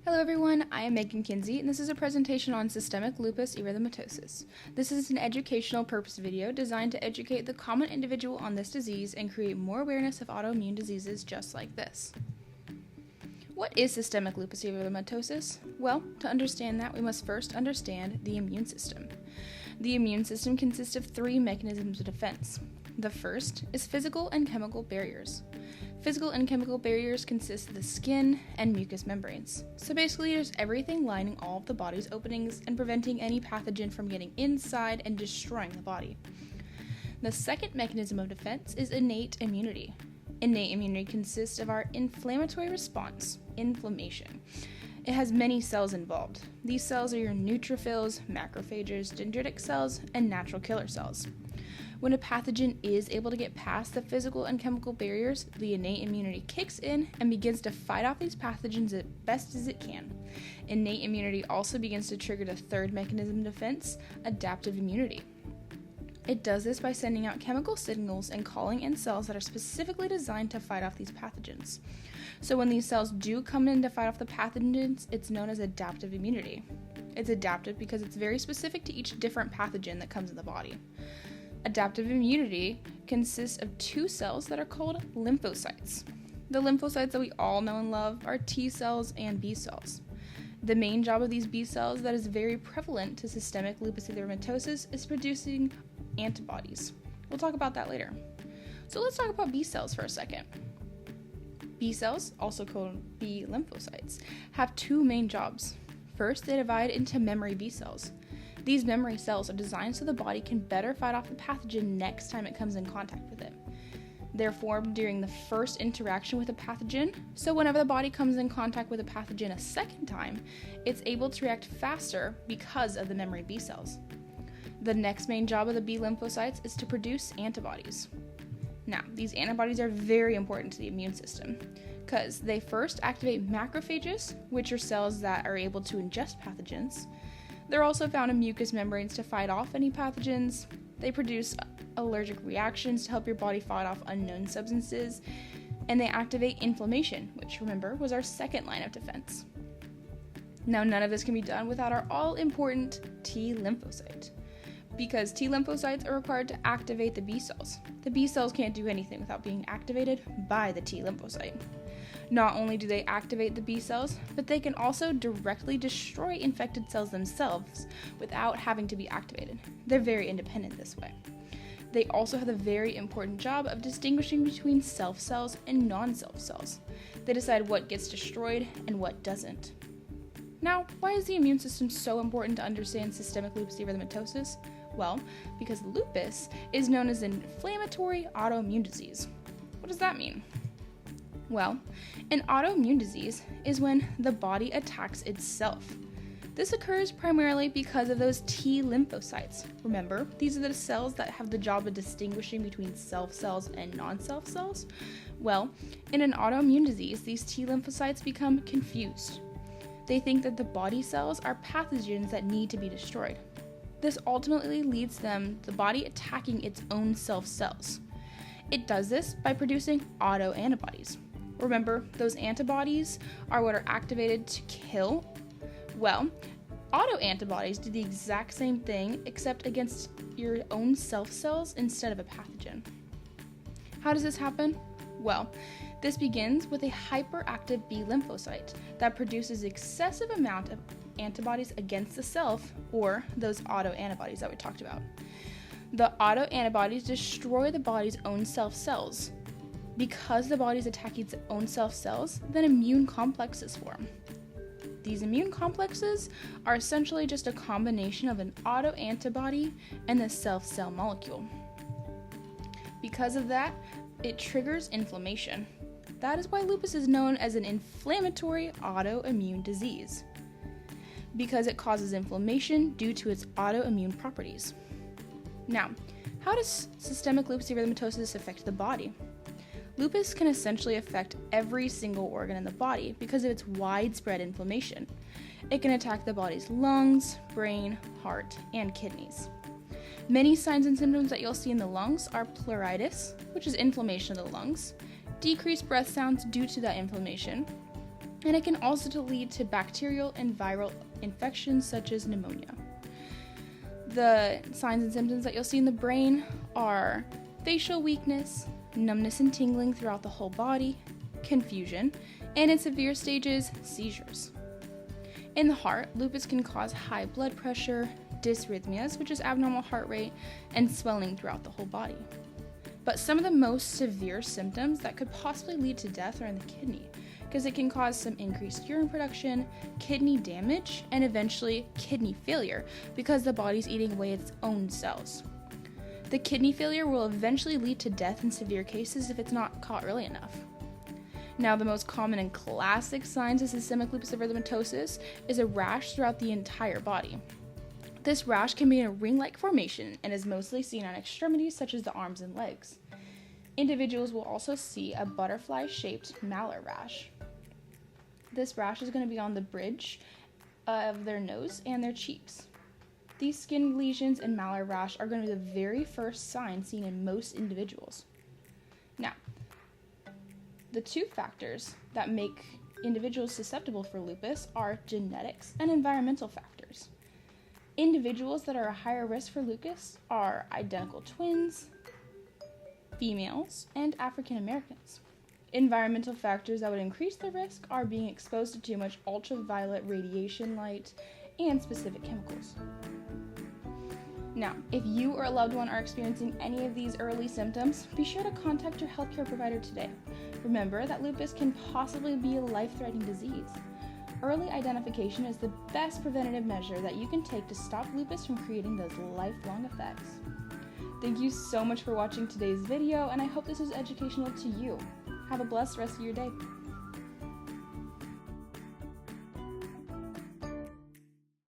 Hello everyone, I am Megan Kinsey, and this is a presentation on systemic lupus erythematosus. This is an educational purpose video designed to educate the common individual on this disease and create more awareness of autoimmune diseases just like this. What is systemic lupus erythematosus? Well, to understand that, we must first understand the immune system. The immune system consists of three mechanisms of defense. The first is physical and chemical barriers. Physical and chemical barriers consist of the skin and mucous membranes. So basically, there's everything lining all of the body's openings and preventing any pathogen from getting inside and destroying the body. The second mechanism of defense is innate immunity. Innate immunity consists of our inflammatory response, inflammation. It has many cells involved. These cells are your neutrophils, macrophages, dendritic cells, and natural killer cells. When a pathogen is able to get past the physical and chemical barriers, the innate immunity kicks in and begins to fight off these pathogens as best as it can. Innate immunity also begins to trigger the third mechanism of defense, adaptive immunity. It does this by sending out chemical signals and calling in cells that are specifically designed to fight off these pathogens. So when these cells do come in to fight off the pathogens, it's known as adaptive immunity. It's adaptive because it's very specific to each different pathogen that comes in the body. Adaptive immunity consists of two cells that are called lymphocytes. The lymphocytes that we all know and love are T cells and B cells. The main job of these B cells that is very prevalent to systemic lupus erythematosus is producing antibodies. We'll talk about that later. So let's talk about B cells for a second. B cells, also called B lymphocytes, have two main jobs. First, they divide into memory B cells. These memory cells are designed so the body can better fight off the pathogen next time it comes in contact with it. They're formed during the first interaction with a pathogen, so whenever the body comes in contact with a pathogen a second time, it's able to react faster because of the memory B cells. The next main job of the B lymphocytes is to produce antibodies. Now, these antibodies are very important to the immune system because they first activate macrophages, which are cells that are able to ingest pathogens. They're also found in mucous membranes to fight off any pathogens. They produce allergic reactions to help your body fight off unknown substances. And they activate inflammation, which, remember, was our second line of defense. Now, none of this can be done without our all-important T lymphocyte, because T lymphocytes are required to activate the B cells. The B cells can't do anything without being activated by the T lymphocyte. Not only do they activate the B cells, but they can also directly destroy infected cells themselves without having to be activated. They're very independent this way. They also have the very important job of distinguishing between self cells and non-self cells. They decide what gets destroyed and what doesn't. Now, why is the immune system so important to understand systemic lupus erythematosus? Well, because lupus is known as an inflammatory autoimmune disease. What does that mean? Well, an autoimmune disease is when the body attacks itself. This occurs primarily because of those T lymphocytes. Remember, these are the cells that have the job of distinguishing between self cells and non-self cells. Well, in an autoimmune disease, these T lymphocytes become confused. They think that the body cells are pathogens that need to be destroyed. This ultimately leads the body attacking its own self cells. It does this by producing autoantibodies. Remember, those antibodies are what are activated to kill? Well, autoantibodies do the exact same thing except against your own self cells instead of a pathogen. How does this happen? Well, this begins with a hyperactive B lymphocyte that produces excessive amount of antibodies against the self, or those autoantibodies that we talked about. The autoantibodies destroy the body's own self cells. Because the body is attacking its own self cells, then immune complexes form. These immune complexes are essentially just a combination of an autoantibody and the self cell molecule. Because of that, it triggers inflammation. That is why lupus is known as an inflammatory autoimmune disease, because it causes inflammation due to its autoimmune properties. Now, how does systemic lupus erythematosus affect the body? Lupus can essentially affect every single organ in the body because of its widespread inflammation. It can attack the body's lungs, brain, heart, and kidneys. Many signs and symptoms that you'll see in the lungs are pleuritis, which is inflammation of the lungs, decreased breath sounds due to that inflammation, and it can also lead to bacterial and viral infections such as pneumonia. The signs and symptoms that you'll see in the brain are facial weakness, numbness and tingling throughout the whole body, confusion, and in severe stages, seizures. In the heart, lupus can cause high blood pressure, dysrhythmias, which is abnormal heart rate, and swelling throughout the whole body. But some of the most severe symptoms that could possibly lead to death are in the kidney, because it can cause some increased urine production, kidney damage, and eventually kidney failure, because the body's eating away its own cells. The kidney failure will eventually lead to death in severe cases if it's not caught early enough. Now, the most common and classic signs of systemic lupus erythematosus is a rash throughout the entire body. This rash can be in a ring-like formation and is mostly seen on extremities such as the arms and legs. Individuals will also see a butterfly-shaped malar rash. This rash is going to be on the bridge of their nose and their cheeks. These skin lesions and malar rash are going to be the very first sign seen in most individuals. Now, the two factors that make individuals susceptible for lupus are genetics and environmental factors. Individuals that are a higher risk for lupus are identical twins, females, and African Americans. Environmental factors that would increase the risk are being exposed to too much ultraviolet radiation light and specific chemicals. Now, if you or a loved one are experiencing any of these early symptoms, be sure to contact your healthcare provider today. Remember that lupus can possibly be a life-threatening disease. Early identification is the best preventative measure that you can take to stop lupus from creating those lifelong effects. Thank you so much for watching today's video, and I hope this was educational to you. Have a blessed rest of your day.